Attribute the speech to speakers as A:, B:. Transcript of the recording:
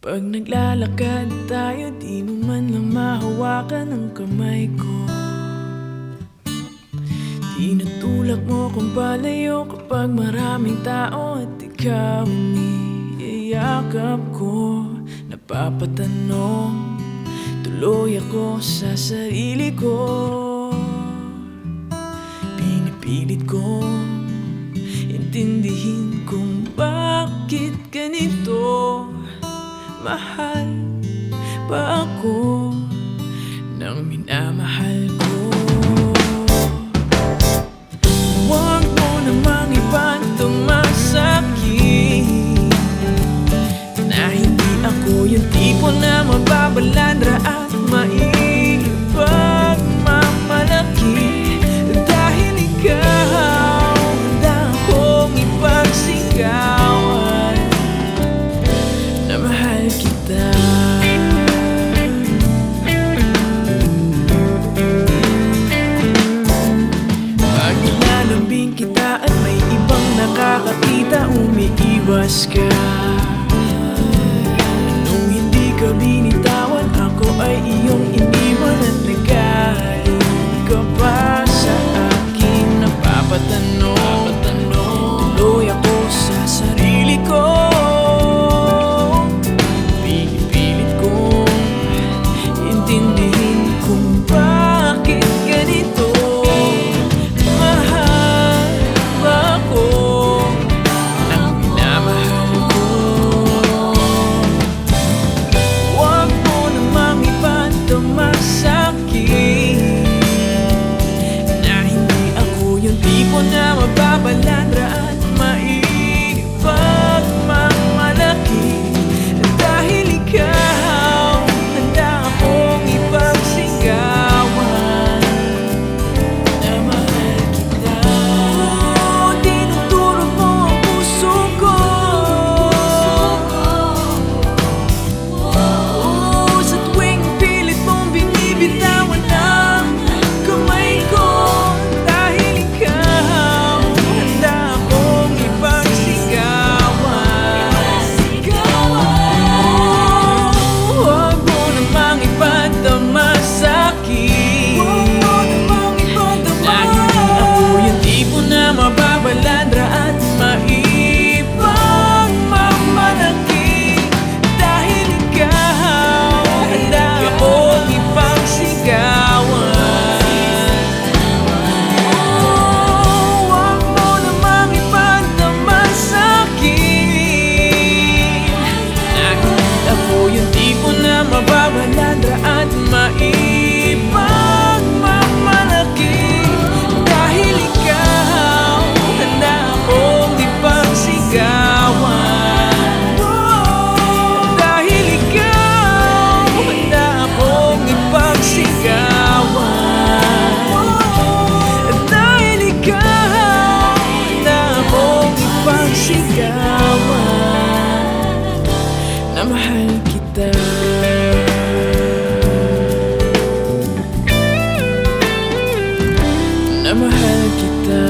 A: Pag naglalakad tayo, di mo man lang mahawakan ang kamay ko. Tinutulak mo kung palayo kapag maraming tao at ikaw niyayakap ko. Napapatanong tuloy ako sa sarili ko. Pinipilit kong intindihin kung bakit ganito. Mahal ba ako ng minamahal ko? Huwag mo namang ipantumasakit na hindi ako yung tipo na mababalandra at maipagmamalaki. Dahil ikaw, handa akong ipagsigawan na mahal kita. Pag nilalambing kita at may ibang nakakakita, umiiwas ka. Nung hindi ka binitawan, ako ay iyong iniwan at nagaling ka pa sa akin. Napapatanong tuloy ako sa sarili ko. Pinipilit kong intindihin kung bakit ganito. Mahal ba ako ng minamahal ko? Huwag mo namang ipantumasakit na hindi ako yung tipo na mababalandra at maipagmamalaki. Dahil ikaw, handa akong ipagsigawan na mahal kita. Tinuturo mo ang puso ko. Sa tuwing pilit mong binibitawan ang kamay ko. Dahil ikaw, handa akong ipagsigawan. Huwag mo namang ipantamasakit na hindi ako yung tipo na mababalandra at maipagmamalaki. Dahil ikaw, handa akong ipagsigawan. Huwag mo namang ipantamasakit na hindi ako yung tipo na mababalandra at maipagmamalaki. Dahil ikaw, handa akong ipagsigawan. Dahil ikaw, handa akong ipagsigawan. Dahil ikaw, handa akong ipagsigawan na mahal kita. Na mahal kita.